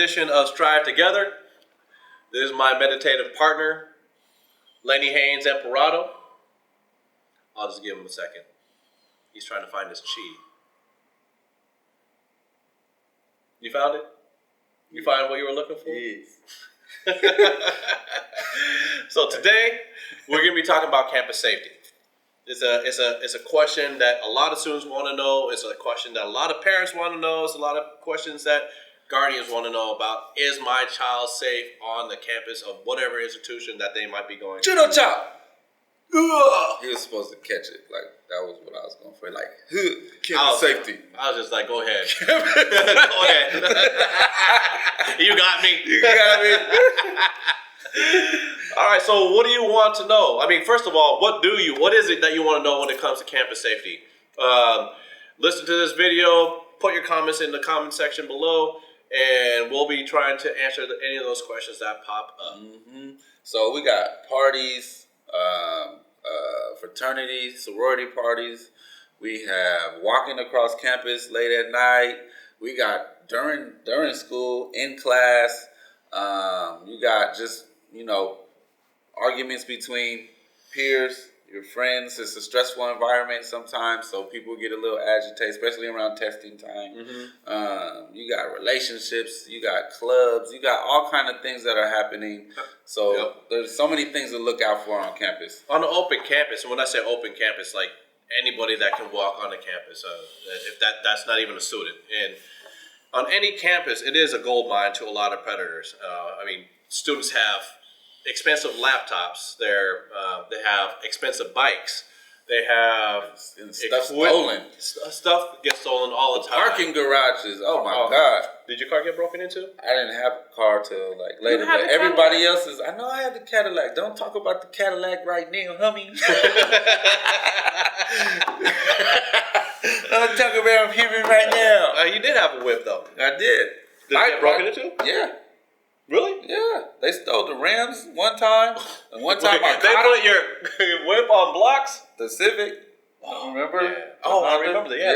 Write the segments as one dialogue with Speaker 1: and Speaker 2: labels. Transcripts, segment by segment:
Speaker 1: edition of Strive Together. This is my meditative partner, Lenny Haynes Emperado. I'll just give him a second. He's trying to find his chi. You found it? You find what you were looking for?
Speaker 2: Yes.
Speaker 1: So today, we're going to be talking about campus safety. It's a question that a lot of students want to know. It's a question that a lot of parents want to know. It's a lot of questions that guardians want to know about. Is my child safe on the campus of whatever institution that they might be going to?
Speaker 2: Judo chop. He was supposed to catch it. Like, that was what I was going for. Like, campus safety.
Speaker 1: I was just like, go ahead. Go ahead. You got me.
Speaker 2: You got me.
Speaker 1: All right, so what do you want to know? I mean, first of all, what is it that you want to know when it comes to campus safety? Listen to this video, put your comments in the comment section below, and we'll be trying to answer any of those questions that pop up.
Speaker 2: Mm-hmm. So we got parties, fraternities, sorority parties. We have walking across campus late at night. We got during school, in class. You got just, arguments between peers, your friends. It's a stressful environment sometimes, so people get a little agitated, especially around testing time. Mm-hmm. You got relationships, you got clubs, you got all kind of things that are happening. So There's so many things to look out for on campus.
Speaker 1: On the open campus, and when I say open campus, like anybody that can walk on the campus, if that's not even a student. And on any campus, it is a gold mine to a lot of predators. Students have expensive laptops. They have expensive bikes. They have
Speaker 2: stuff stolen.
Speaker 1: Stuff gets stolen all the time.
Speaker 2: Parking garages. Oh my God!
Speaker 1: Did your car get broken into?
Speaker 2: I didn't have a car till like later. But everybody else's. I know I had the Cadillac. Don't talk about the Cadillac right now, homie. Don't talk about him right now.
Speaker 1: You did have a whip though.
Speaker 2: I did.
Speaker 1: Did it get broken into?
Speaker 2: Yeah.
Speaker 1: Really?
Speaker 2: Yeah. They stole the Rams one time. And one time
Speaker 1: they put your whip on blocks?
Speaker 2: The Civic. Remember?
Speaker 1: Yeah. Oh, I remember that. Yeah,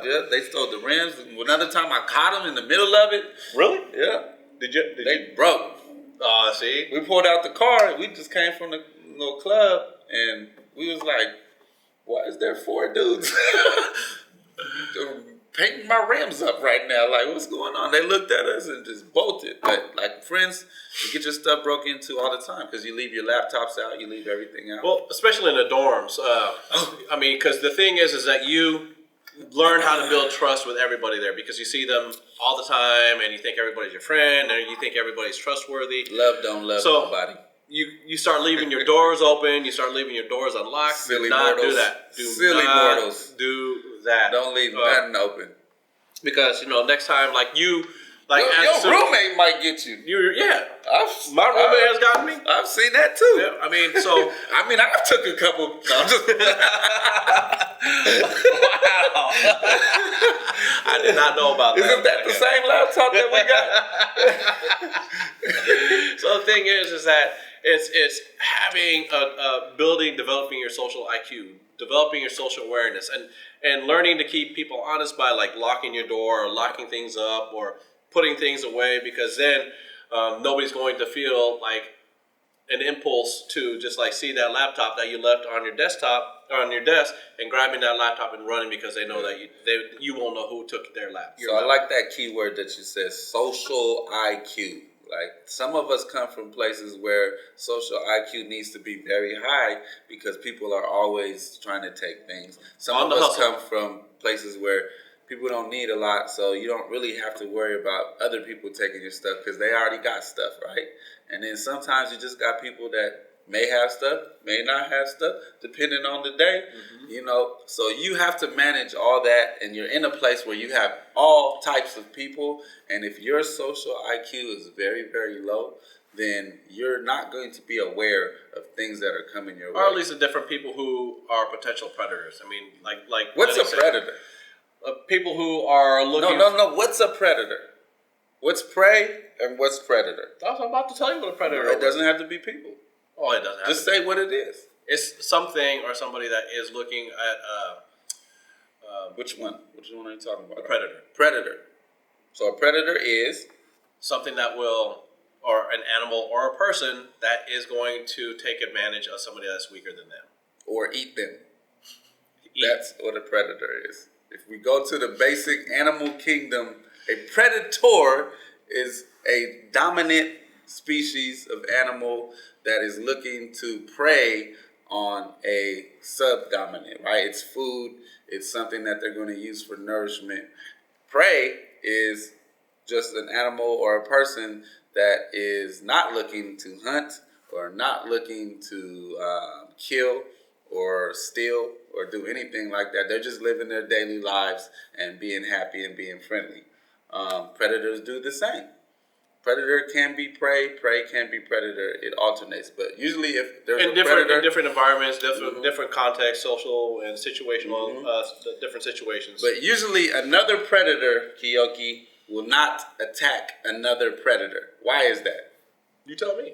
Speaker 2: yeah, they stole the Rams. Another time I caught them in the middle of it.
Speaker 1: Really?
Speaker 2: Yeah.
Speaker 1: They
Speaker 2: broke.
Speaker 1: Oh, see?
Speaker 2: We pulled out the car. We just came from the little club, and we was like, why is there 4 dudes painting my Rams up right now? Like, what's going on? They looked at us and just bolted. But, like, friends, you get your stuff broke into all the time because you leave your laptops out, you leave everything out.
Speaker 1: Well, especially in the dorms. Because the thing is that you learn how to build trust with everybody there because you see them all the time and you think everybody's your friend and you think everybody's trustworthy.
Speaker 2: Love don't love nobody.
Speaker 1: You start leaving your doors open. You start leaving your doors unlocked.
Speaker 2: Silly
Speaker 1: do not
Speaker 2: mortals.
Speaker 1: do that.
Speaker 2: Silly mortals.
Speaker 1: Do that.
Speaker 2: Don't leave nothing open.
Speaker 1: Because next time, your
Speaker 2: roommate might get you.
Speaker 1: My roommate has gotten me.
Speaker 2: I've seen that too.
Speaker 1: Yeah, I've
Speaker 2: took a couple. No, I'm just
Speaker 1: wow. I did not know about that.
Speaker 2: Isn't that the same laptop that we got?
Speaker 1: So the thing is that it's having developing your social IQ, developing your social awareness, and learning to keep people honest by like locking your door or locking things up or putting things away, because then nobody's going to feel like an impulse to just like see that laptop that you left on your desktop or on your desk and grabbing that laptop and running because they know that you won't know who took their laptop.
Speaker 2: So I like that key word that you said, social IQ. Like, some of us come from places where social IQ needs to be very high because people are always trying to take things. Some of us come from places where people don't need a lot, so you don't really have to worry about other people taking your stuff because they already got stuff, right? And then sometimes you just got people that may have stuff, may not have stuff, depending on the day, So you have to manage all that, and you're in a place where you have all types of people, and if your social IQ is very, very low, then you're not going to be aware of things that are coming your way.
Speaker 1: Or at least the different people who are potential predators. I mean, like
Speaker 2: what's a predator?
Speaker 1: People who are looking...
Speaker 2: No. What's a predator? What's prey and what's predator?
Speaker 1: I was about to tell you what a predator is.
Speaker 2: It doesn't have to be people.
Speaker 1: Oh, it doesn't have
Speaker 2: Just say what it is.
Speaker 1: It's something or somebody that is looking at...
Speaker 2: Which one? Which one are you talking about?
Speaker 1: A predator.
Speaker 2: Predator. So a predator is
Speaker 1: something that will, or an animal or a person that is going to take advantage of somebody that's weaker than them.
Speaker 2: Or eat them.
Speaker 1: Eat.
Speaker 2: That's what a predator is. If we go to the basic animal kingdom, a predator is a dominant species of animal that is looking to prey on a subdominant, right? It's food, it's something that they're going to use for nourishment. Prey is just an animal or a person that is not looking to hunt or not looking to kill or steal or do anything like that. They're just living their daily lives and being happy and being friendly. Predators do the same. Predator can be prey, prey can be predator. It alternates, but usually if there's
Speaker 1: in
Speaker 2: a
Speaker 1: different
Speaker 2: predator,
Speaker 1: in different environments, different contexts, social and situational, different situations.
Speaker 2: but usually another predator, Kiyoki, will not attack another predator. Why is that?
Speaker 1: You tell me.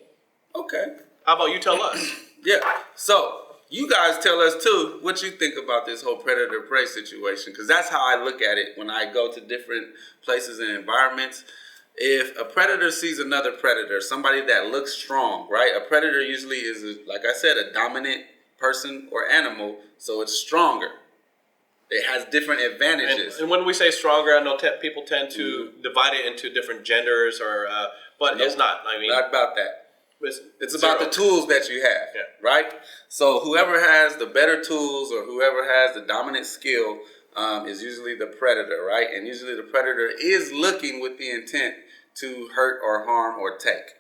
Speaker 2: Okay.
Speaker 1: How about you tell us?
Speaker 2: Yeah. So you guys tell us too what you think about this whole predator prey situation, because that's how I look at it when I go to different places and environments. If a predator sees another predator, somebody that looks strong, right? A predator usually is, like I said, a dominant person or animal, so it's stronger. It has different advantages.
Speaker 1: And when we say stronger, I know people tend to divide it into different genders, or but it's not. I mean,
Speaker 2: not about that. It's about
Speaker 1: zero.
Speaker 2: the tools that you have, right? So whoever has the better tools or whoever has the dominant skill is usually the predator, right? And usually the predator is looking with the intent to hurt or harm or take.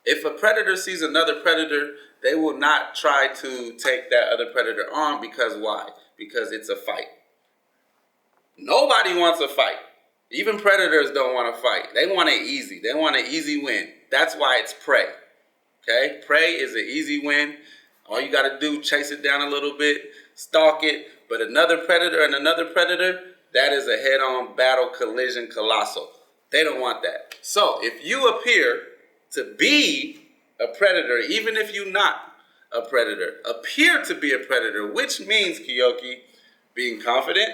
Speaker 2: If a predator sees another predator, they will not try to take that other predator on, because why? Because it's a fight. Nobody wants a fight. Even predators don't want to fight. They want it easy. They want an easy win. That's why it's prey. Okay? Prey is an easy win. All you got to do, chase it down a little bit, stalk it. But another predator and another predator, that is a head-on battle, collision, colossal. They don't want that. So if you appear to be a predator, even if you're not a predator, appear to be a predator, which means, Kiyoki, being confident,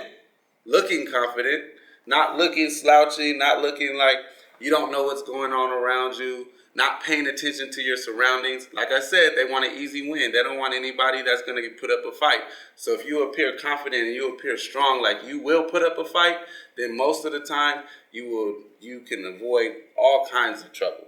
Speaker 2: looking confident, not looking slouchy, not looking like you don't know what's going on around you, not paying attention to your surroundings. Like I said, they want an easy win. They don't want anybody that's going to put up a fight. So if you appear confident and you appear strong, like you will put up a fight, then most of the time you can avoid all kinds of trouble.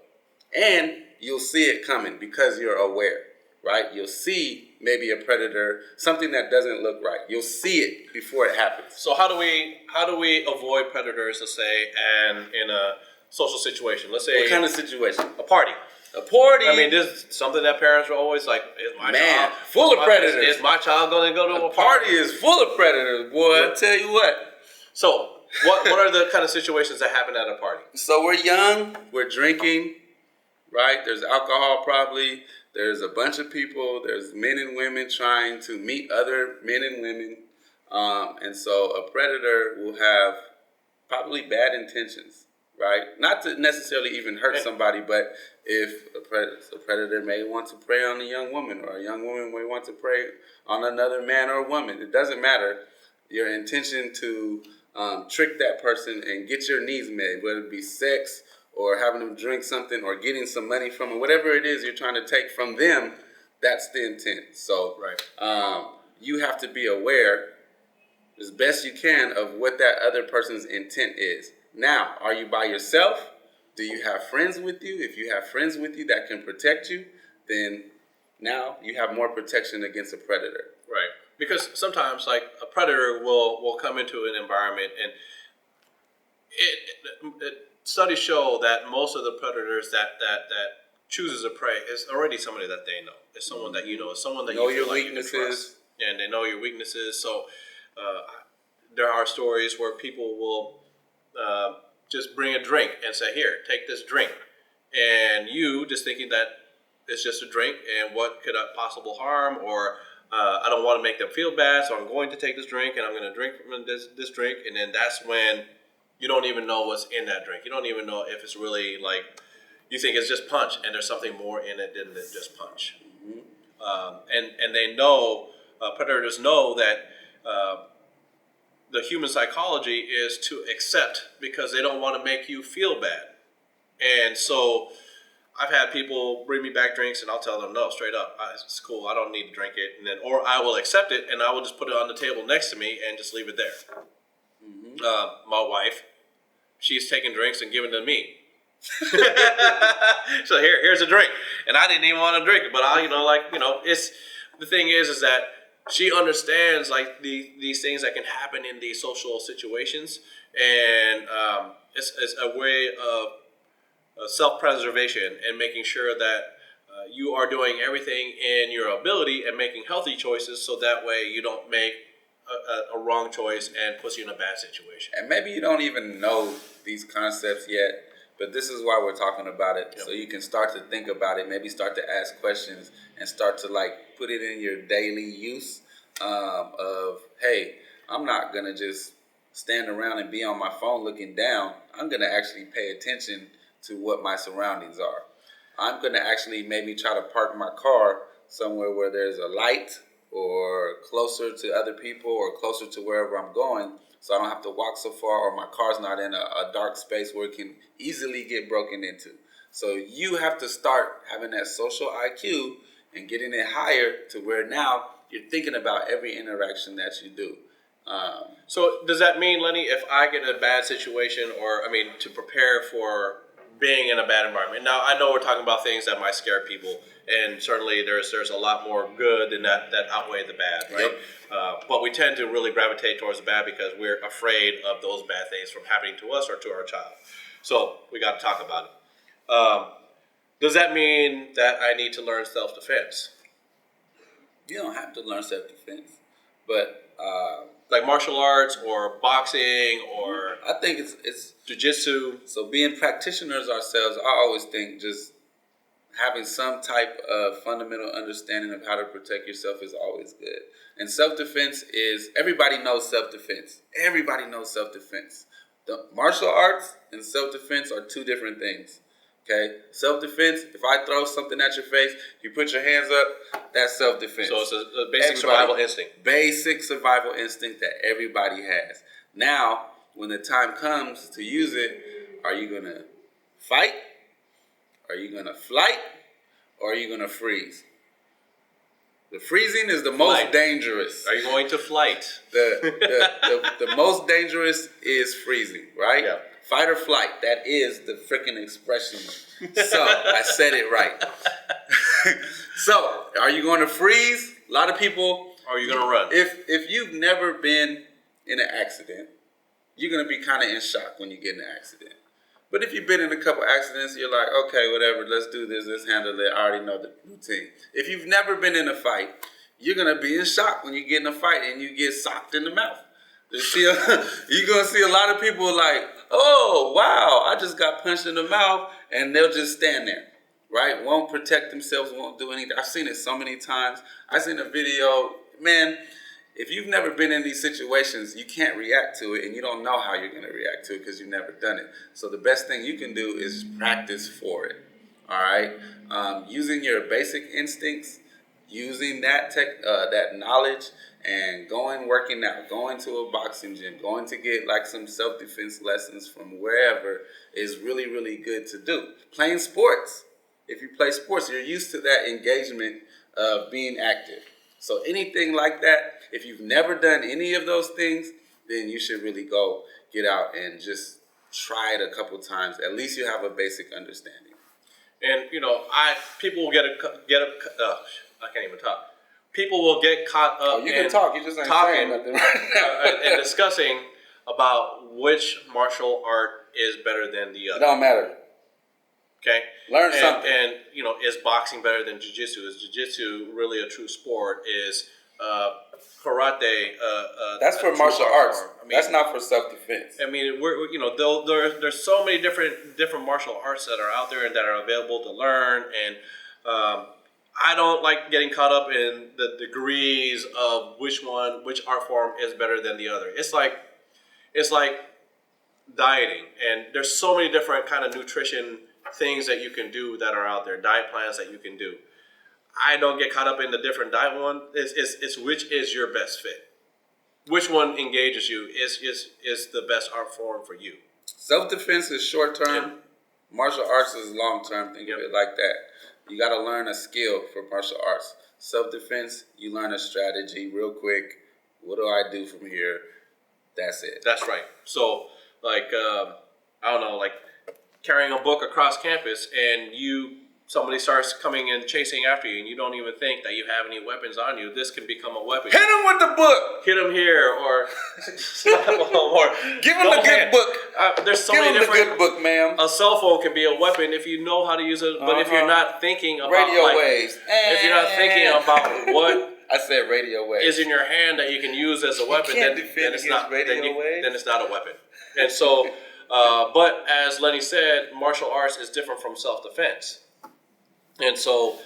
Speaker 2: And you'll see it coming because you're aware, right? You'll see maybe a predator, something that doesn't look right. You'll see it before it happens.
Speaker 1: So how do we avoid predators, let's say, and in a social situation? Let's say
Speaker 2: What kind of situation?
Speaker 1: a party.
Speaker 2: A party.
Speaker 1: I mean, this is something that parents are always like, is my child
Speaker 2: full of predators.
Speaker 1: Is my child going to go to a
Speaker 2: party is full of predators, boy. I tell you what.
Speaker 1: So what are the kind of situations that happen at a party?
Speaker 2: So we're young, we're drinking, right? There's alcohol probably. There's a bunch of people. There's men and women trying to meet other men and women. And so a predator will have probably bad intentions, right? Not to necessarily even hurt somebody, but if a predator may want to prey on a young woman, or a young woman may want to prey on another man or woman, it doesn't matter. Your intention to trick that person and get your needs met, whether it be sex or having them drink something or getting some money from them, whatever it is you're trying to take from them, that's the intent. So you have to be aware as best you can of what that other person's intent is. Now, are you by yourself? Do you have friends with you? If you have friends with you that can protect you, then now you have more protection against a predator.
Speaker 1: Right. Because sometimes, like, a predator will come into an environment, and studies show that most of the predators that chooses a prey is already somebody that they know. It's someone that you know. It's someone that
Speaker 2: know
Speaker 1: you feel
Speaker 2: your
Speaker 1: like you can trust, and they know your weaknesses. So there are stories where people will just bring a drink and say, "Here, take this drink," and you just thinking that it's just a drink, and what could possible harm, or I don't want to make them feel bad, so I'm going to take this drink, and I'm going to drink from this drink, and then that's when you don't even know what's in that drink. You don't even know if it's really, like, you think it's just punch, and there's something more in it than just punch. And they know, predators know that the human psychology is to accept, because they don't want to make you feel bad. And so I've had people bring me back drinks, and I'll tell them no, straight up, it's cool. I don't need to drink it, and then or I will accept it, and I will just put it on the table next to me and just leave it there. My wife, she's taking drinks and giving them to me. So here's a drink, and I didn't even want to drink it, but it's the thing is that she understands like these things that can happen in these social situations, and it's a way of self-preservation and making sure that you are doing everything in your ability and making healthy choices, so that way you don't make a wrong choice and puts you in a bad situation.
Speaker 2: And maybe you don't even know these concepts yet, but this is why we're talking about it. Yep. So you can start to think about it, maybe start to ask questions and start to like put it in your daily use of, hey, I'm not going to just stand around and be on my phone looking down. I'm going to actually pay attention to what my surroundings are. I'm going to actually maybe try to park my car somewhere where there's a light or closer to other people or closer to wherever I'm going, so I don't have to walk so far, or my car's not in a dark space where it can easily get broken into. So you have to start having that social IQ and getting it higher to where now you're thinking about every interaction that you do.
Speaker 1: So does that mean, Lenny, if I get in a bad situation, or to prepare for being in a bad environment? Now I know we're talking about things that might scare people, and certainly there's a lot more good than that outweigh the bad, right? Yep. But we tend to really gravitate towards the bad because we're afraid of those bad things from happening to us or to our child. So we got to talk about it. Does that mean that I need to learn self-defense?
Speaker 2: You don't have to learn self-defense, but
Speaker 1: like martial arts or boxing, or
Speaker 2: I think it's
Speaker 1: jiu-jitsu.
Speaker 2: So being practitioners ourselves, I always think just having some type of fundamental understanding of how to protect yourself is always good. And self-defense is, everybody knows self-defense. Everybody knows self-defense. The martial arts and self-defense are two different things. Okay? Self-defense, if I throw something at your face, you put your hands up, that's self-defense.
Speaker 1: So it's a basic survival instinct.
Speaker 2: Basic survival instinct that everybody has. Now, when the time comes to use it, are you going to fight? Are you going to flight? Or are you going to freeze? The freezing is the most dangerous.
Speaker 1: Are you going to flight?
Speaker 2: The most dangerous is freezing, right?
Speaker 1: Yeah.
Speaker 2: Fight or flight. That is the freaking expression. So, I said it right. So, are you going to freeze? A lot of people.
Speaker 1: Or are you going to run?
Speaker 2: If you've never been in an accident, you're going to be kind of in shock when you get in an accident. But if you've been in a couple accidents, you're like, okay, whatever, let's do this, let's handle it. I already know the routine. If you've never been in a fight, you're going to be in shock when you get in a fight and you get socked in the mouth. You're going to see a lot of people like, oh, wow, I just got punched in the mouth, and they'll just stand there, right? Won't protect themselves, won't do anything. I've seen it so many times. I've seen a video, man. If you've never been in these situations, you can't react to it, and you don't know how you're going to react to it because you've never done it. So the best thing you can do is practice for it, all right? Using your basic instincts, using that knowledge, and working out, going to a boxing gym, going to get like some self-defense lessons from wherever is really, really good to do. Playing sports. If you play sports, you're used to that engagement of being active. So anything like that, if you've never done any of those things, then you should really go get out and just try it a couple times. At least you have a basic understanding.
Speaker 1: And people will I can't even talk. People will get caught up.
Speaker 2: Oh, you can talk. You just ain't
Speaker 1: talking
Speaker 2: saying nothing right now.
Speaker 1: and discussing about which martial art is better than the other.
Speaker 2: It don't matter.
Speaker 1: Okay.
Speaker 2: Learn something.
Speaker 1: And is boxing better than jiu-jitsu? Is jiu-jitsu really a true sport? Is karate?
Speaker 2: That's for martial arts. That's not for self-defense.
Speaker 1: There's so many different martial arts that are out there and that are available to learn. And I don't like getting caught up in the degrees of which art form is better than the other. It's like dieting, and there's so many different kind of nutrition things that you can do that are out there, diet plans that you can do. I don't get caught up in the different diet one. It's which is your best fit. Which one engages you is the best art form for you.
Speaker 2: Self-defense is short term. Martial arts is long term. Think of it like that. You got to learn a skill for martial arts. Self defense, you learn a strategy real quick. What do I do from here? That's it.
Speaker 1: That's right. So, like, I don't know, like carrying a book across campus, and somebody starts coming and chasing after you, and you don't even think that you have any weapons on you. This can become a weapon.
Speaker 2: Hit him with the book.
Speaker 1: Hit him here, or slap him, or
Speaker 2: give him the good book.
Speaker 1: There's so
Speaker 2: give
Speaker 1: many
Speaker 2: him
Speaker 1: different.
Speaker 2: The good book, ma'am.
Speaker 1: A cell phone can be a weapon if you know how to use it, but if you're not thinking about
Speaker 2: radio waves,
Speaker 1: if you're not thinking about what
Speaker 2: I said radio waves
Speaker 1: is in your hand that you can use as a weapon, then it's not
Speaker 2: waves.
Speaker 1: Then it's not a weapon. And so, but as Lenny said, martial arts is different from self-defense. And so,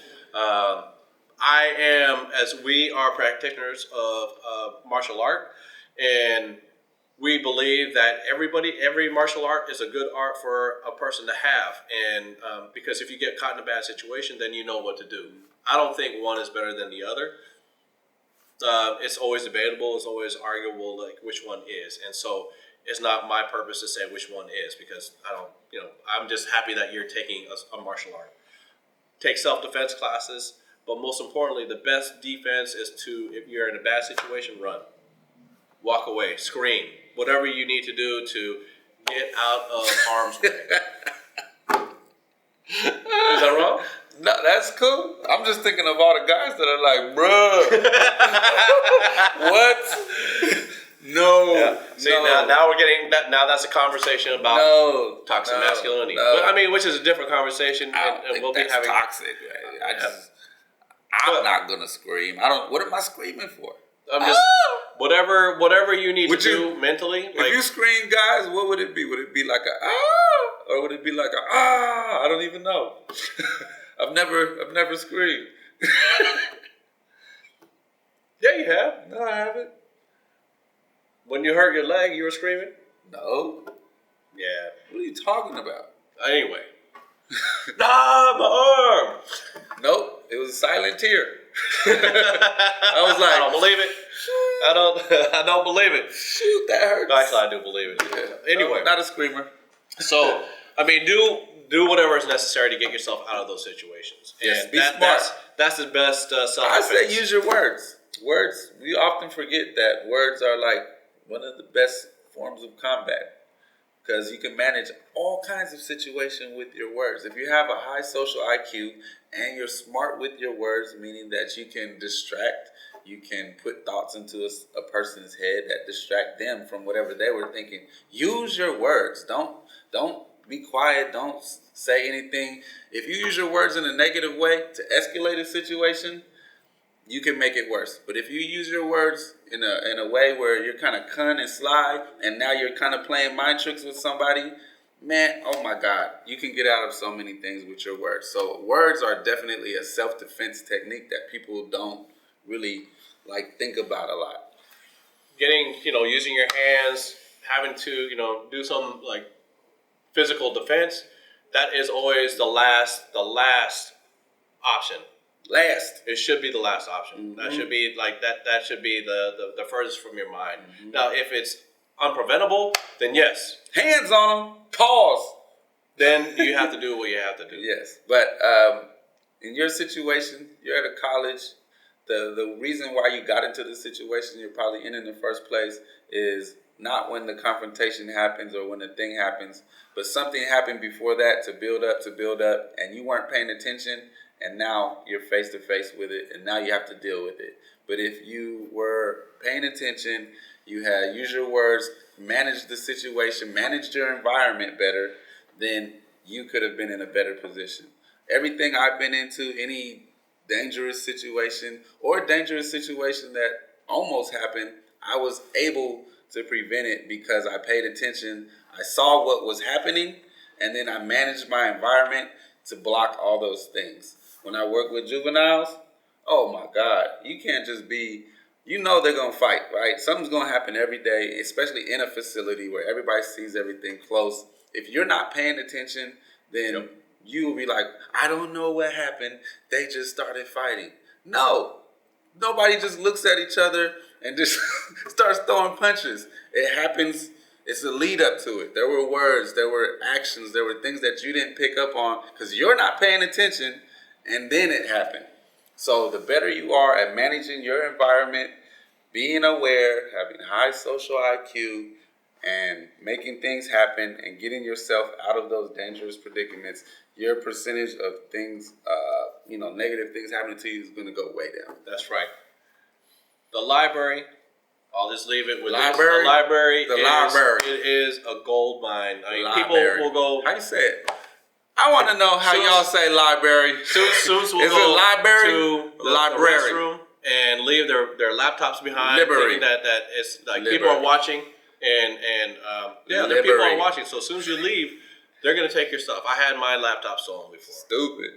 Speaker 1: we are practitioners of martial art, and we believe that every martial art is a good art for a person to have. And because if you get caught in a bad situation, then you know what to do. I don't think one is better than the other. It's always debatable. It's always arguable, like which one is. And so it's not my purpose to say which one is, because I'm just happy that you're taking a martial art. Take self-defense classes, but most importantly, the best defense is if you're in a bad situation, run. Walk away, scream, whatever you need to do to get out of harm's way. Is that wrong?
Speaker 2: No, that's cool. I'm just thinking of all the guys that are like, bruh, what? No.
Speaker 1: Yeah. See,
Speaker 2: no.
Speaker 1: now we're getting that. Now that's a conversation about toxic masculinity.
Speaker 2: No.
Speaker 1: But, I mean, which is a different conversation, and we'll be having
Speaker 2: toxic. I'm not gonna scream. What am I screaming for?
Speaker 1: I'm just whatever you need to do mentally.
Speaker 2: If you scream, guys, what would it be? Would it be like a ah, or would it be like a ah? I don't even know. I've never screamed.
Speaker 1: Yeah, you have.
Speaker 2: No, I haven't.
Speaker 1: When you hurt your leg, you were screaming?
Speaker 2: No.
Speaker 1: Yeah.
Speaker 2: What are you talking about?
Speaker 1: Anyway. My arm!
Speaker 2: Nope. It was a silent tear. I was like,
Speaker 1: I don't believe it. I don't believe it.
Speaker 2: Shoot, that hurts.
Speaker 1: Actually, I do believe it. Yeah. Anyway.
Speaker 2: No, not a screamer.
Speaker 1: So, I mean, do whatever is necessary to get yourself out of those situations.
Speaker 2: Yes,
Speaker 1: and
Speaker 2: be smart.
Speaker 1: That's the best self-defense.
Speaker 2: I say use your words. Words, we often forget that words are like one of the best forms of combat, because you can manage all kinds of situations with your words. If you have a high social IQ and you're smart with your words, meaning that you can distract, you can put thoughts into a person's head that distract them from whatever they were thinking. Use your words. Don't be quiet. Don't say anything. If you use your words in a negative way to escalate a situation, you can make it worse. But if you use your words in a way where you're kind of cunning and sly, and now you're kind of playing mind tricks with somebody, man, oh my God, you can get out of so many things with your words. So words are definitely a self-defense technique that people don't really think about a lot.
Speaker 1: Using your hands, having to, do some physical defense, that is always the last option. It should be the last option. Mm-hmm. That should be that should be the furthest from your mind. Mm-hmm. Now, if it's unpreventable, then yes.
Speaker 2: Hands on them. Pause.
Speaker 1: Then you have to do what you have to do.
Speaker 2: Yes. But in your situation, you're at a college. The reason why you got into the situation you're probably in the first place is not when the confrontation happens or when the thing happens, but something happened before that to build up, and you weren't paying attention. And now you're face to face with it, and now you have to deal with it. But if you were paying attention, you had used your words, managed the situation, managed your environment better, then you could have been in a better position. Everything I've been into, any dangerous situation or dangerous situation that almost happened, I was able to prevent it because I paid attention. I saw what was happening, and then I managed my environment to block all those things. When I work with juveniles, oh my God, you can't just be, they're going to fight, right? Something's going to happen every day, especially in a facility where everybody sees everything close. If you're not paying attention, then you will be like, I don't know what happened. They just started fighting. No, nobody just looks at each other and just starts throwing punches. It happens It's a lead up to it. There were words, there were actions, there were things that you didn't pick up on because you're not paying attention, and then it happened. So the better you are at managing your environment, being aware, having high social IQ, and making things happen and getting yourself out of those dangerous predicaments, your percentage of things, negative things happening to you is going to go way down.
Speaker 1: That's right. The library. I'll just leave it with
Speaker 2: library.
Speaker 1: The library.
Speaker 2: The library.
Speaker 1: It is a gold mine. I mean, people
Speaker 2: Library.
Speaker 1: will go.
Speaker 2: How you say it? I want to know how y'all say library.
Speaker 1: Soon we'll
Speaker 2: is
Speaker 1: go
Speaker 2: it library?
Speaker 1: to the
Speaker 2: library.
Speaker 1: restroom and leave their laptops behind.
Speaker 2: Library.
Speaker 1: Thinking that it's like
Speaker 2: Library.
Speaker 1: people are watching, and there are people are watching. So as soon as you leave, they're gonna take your stuff. I had my laptop stolen before.
Speaker 2: Stupid.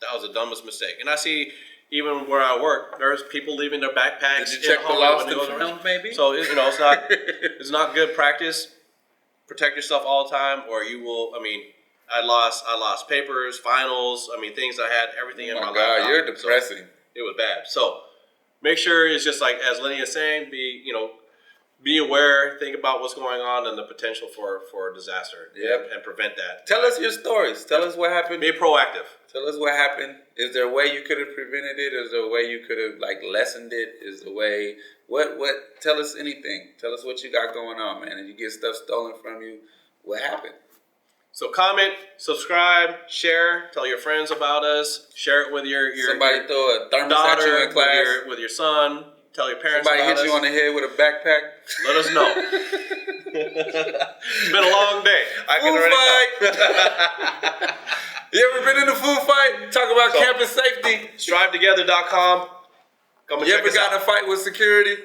Speaker 1: That was the dumbest mistake. And I see even where I work, there's people leaving their backpacks.
Speaker 2: Did you check the lost and found, maybe?
Speaker 1: So it's not good practice. Protect yourself all the time, or you will. I mean, I lost papers, finals. I mean, things I had, everything in my laptop.
Speaker 2: Oh my God, you're depressing.
Speaker 1: So it was bad. So make sure it's just like as Lenny is saying, be aware, think about what's going on and the potential for disaster.
Speaker 2: Yep.
Speaker 1: And prevent that.
Speaker 2: Tell us your stories. Tell us what happened.
Speaker 1: Be proactive.
Speaker 2: Tell us what happened. Is there a way you could have prevented it? Is there a way you could have lessened it? Is there a way what tell us anything. Tell us what you got going on, man. And you get stuff stolen from you, what happened?
Speaker 1: So comment, subscribe, share, tell your friends about us, share it with your
Speaker 2: somebody throw a thermos
Speaker 1: daughter,
Speaker 2: at you in class.
Speaker 1: with your son, tell your parents
Speaker 2: somebody
Speaker 1: about us.
Speaker 2: hit you on the head with a backpack.
Speaker 1: Let us know. It's been a long day. I can already tell.
Speaker 2: You ever been in a food fight? Talk about campus safety.
Speaker 1: StriveTogether.com. Come and
Speaker 2: You
Speaker 1: check
Speaker 2: ever
Speaker 1: us
Speaker 2: got
Speaker 1: out.
Speaker 2: in a fight with security?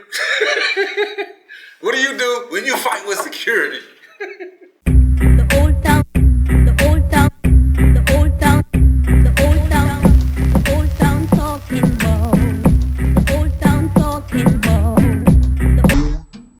Speaker 2: What do you do when you fight with security?